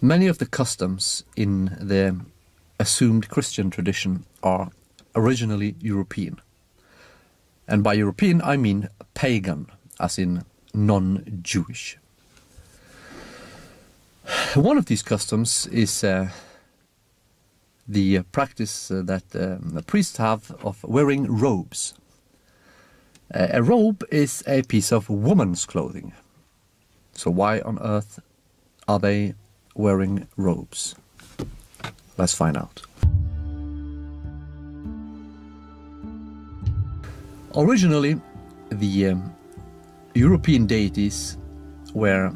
Many of the customs in the assumed Christian tradition are originally European. And by European I mean pagan, as in non-Jewish. One of these customs is the practice that the priests have of wearing robes. A robe is a piece of woman's clothing. So why on earth are they wearing robes? Let's find out. Originally, the European deities were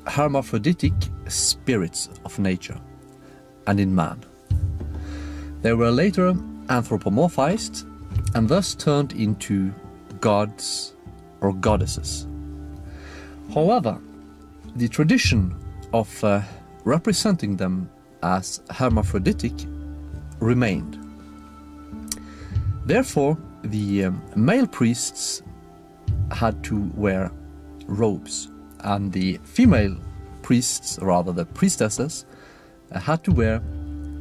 hermaphroditic spirits of nature and in man. They were later anthropomorphized and thus turned into gods or goddesses. However, the tradition of representing them as hermaphroditic remained. Therefore, the male priests had to wear robes, and the female priests, rather the priestesses, had to wear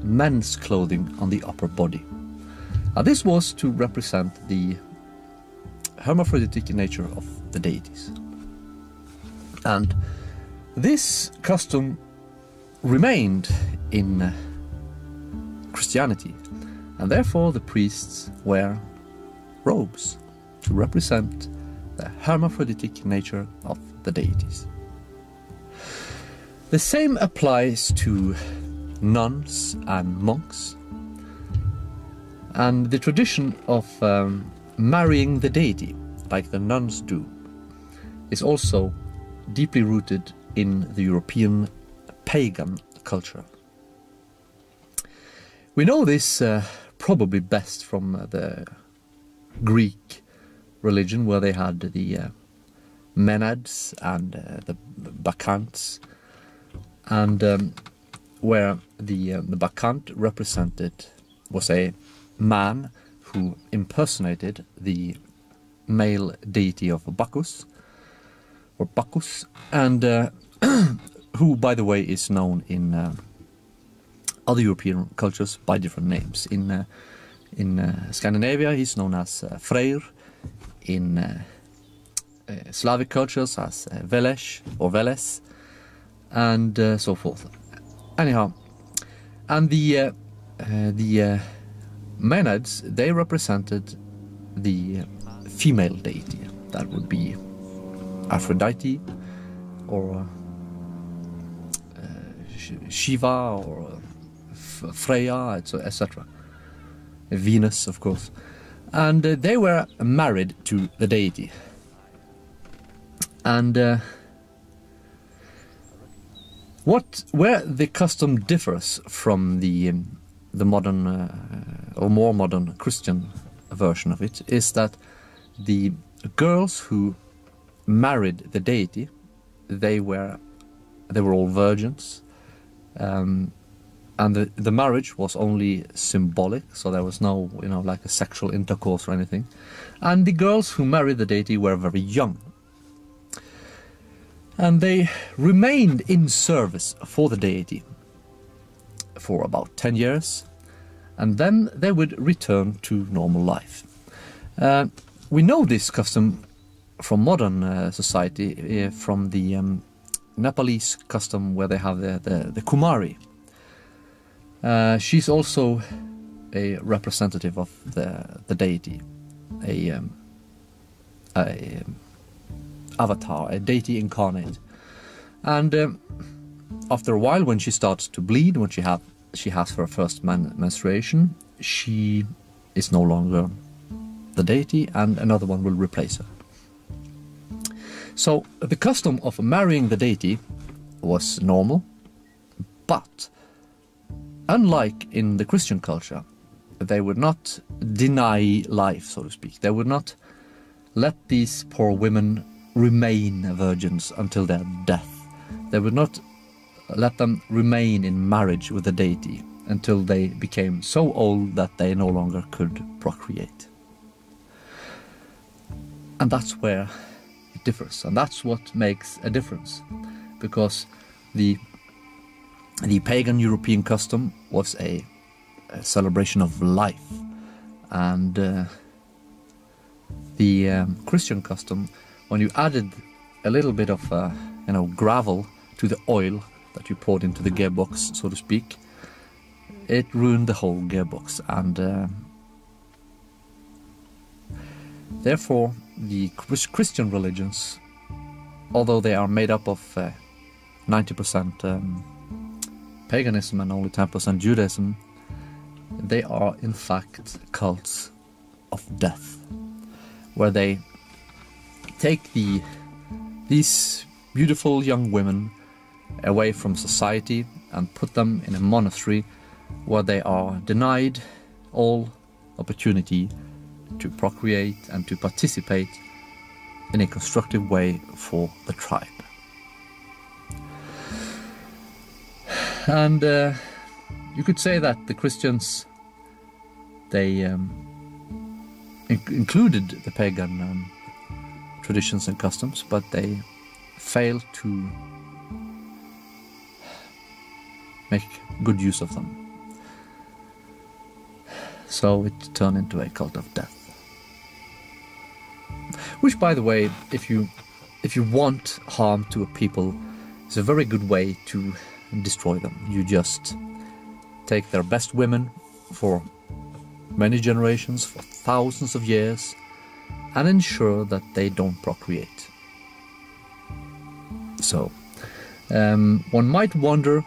men's clothing on the upper body. Now, this was to represent the hermaphroditic nature of the deities. And this custom remained in Christianity, and therefore the priests wear robes to represent the hermaphroditic nature of the deities. The same applies to nuns and monks, and the tradition of marrying the deity, like the nuns do, is also deeply rooted in the European pagan culture. We know this probably best from the Greek religion, where they had the Maenads and the Bacchantes, and where the Bacchant was a man who impersonated the male deity of Bacchus, and who, by the way, is known in other European cultures by different names. In Scandinavia, he's known as Freyr. In Slavic cultures, as Veles or Veles, and so forth. Anyhow, and the Maenads, they represented the female deity. That would be Aphrodite, or Shiva, or Freya, etc. Venus, of course. And they were married to the deity. And where the custom differs from the modern or more modern Christian version of it is that the girls who married the deity, they were all virgins, and the marriage was only symbolic, so there was no, like a sexual intercourse or anything. And the girls who married the deity were very young. And they remained in service for the deity for about 10 years, and then they would return to normal life. We know this custom from modern society, from the Nepalese custom where they have the Kumari. She's also a representative of the deity, a avatar, a deity incarnate. And after a while, when she starts to bleed, when she has her first menstruation, she is no longer the deity, and another one will replace her. So the custom of marrying the deity was normal, but unlike in the Christian culture, they would not deny life, so to speak. They would not let these poor women remain virgins until their death. They would not let them remain in marriage with the deity until they became so old that they no longer could procreate. And that's where it differs, and that's what makes a difference, because the The pagan European custom was a celebration of life, and the Christian custom, when you added a little bit of gravel to the oil that you poured into the gearbox, so to speak, it ruined the whole gearbox. And therefore the Christian religions, although they are made up of 90% paganism and only 10% Judaism, they are in fact cults of death, where they take these beautiful young women away from society and put them in a monastery where they are denied all opportunity to procreate and to participate in a constructive way for the tribe. And you could say that the Christians, they included the pagan traditions and customs, but they failed to make good use of them. So it turned into a cult of death. Which, by the way, if you want harm to a people, is a very good way to destroy them. You just take their best women for many generations, for thousands of years, and ensure that they don't procreate. So, one might wonder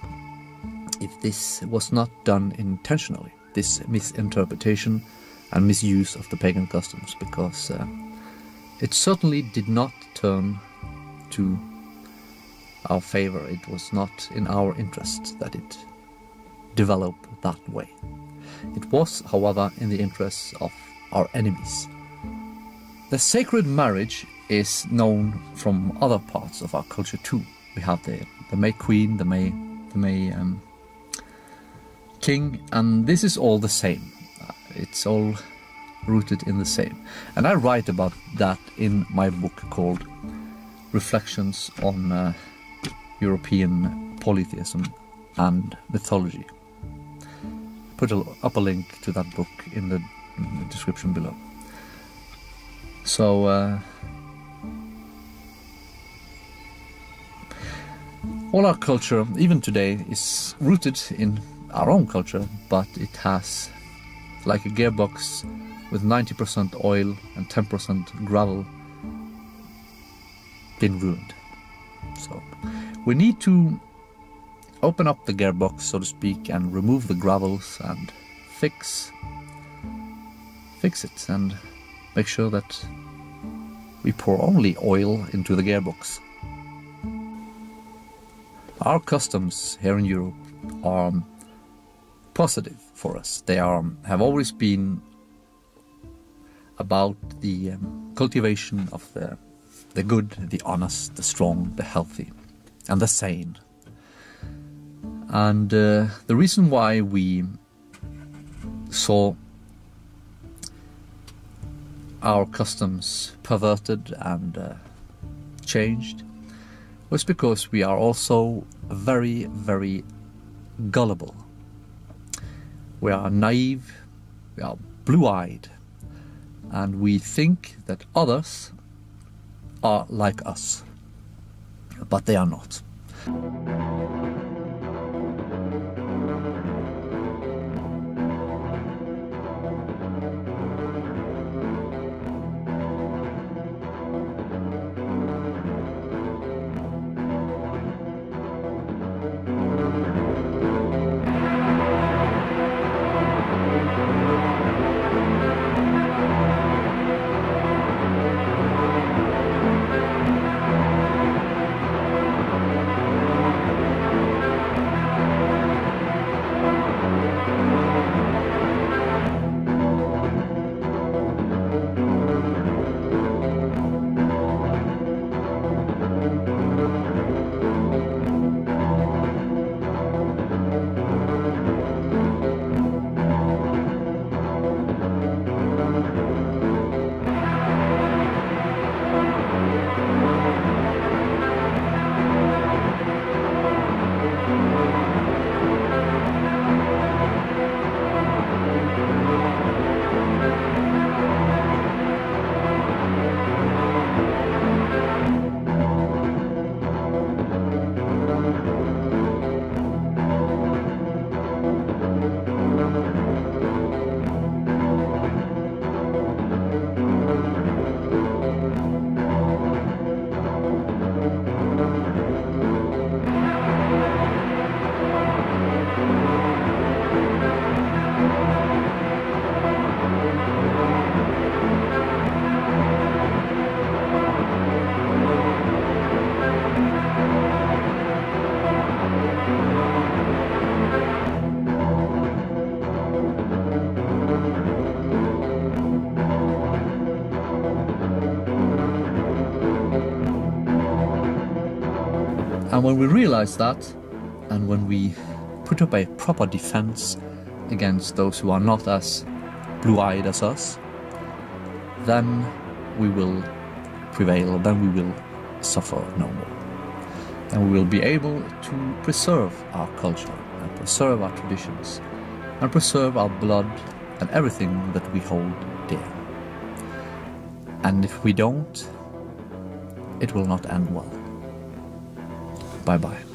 if this was not done intentionally, this misinterpretation and misuse of the pagan customs, because it certainly did not turn to our favor. It was not in our interest that it develop that way. It was, however, in the interests of our enemies. The sacred marriage is known from other parts of our culture too. We have the May Queen, the May King, and this is all the same. It's all rooted in the same. And I write about that in my book called Reflections on European Polytheism and Mythology. Put up a link to that book in the description below. So all our culture, even today, is rooted in our own culture, but it has, like a gearbox with 90% oil and 10% gravel, been ruined. So we need to open up the gearbox, so to speak, and remove the gravels and fix it and make sure that we pour only oil into the gearbox. Our customs here in Europe are positive for us. They have always been about the cultivation of the good, the honest, the strong, the healthy, and the sane. And the reason why we saw our customs perverted and changed was because we are also very, very gullible. We are naive, we are blue-eyed, and we think that others are like us, but they are not. And when we realize that, and when we put up a proper defense against those who are not as blue-eyed as us, then we will prevail, then we will suffer no more. And we will be able to preserve our culture, and preserve our traditions, and preserve our blood and everything that we hold dear. And if we don't, it will not end well. Bye-bye.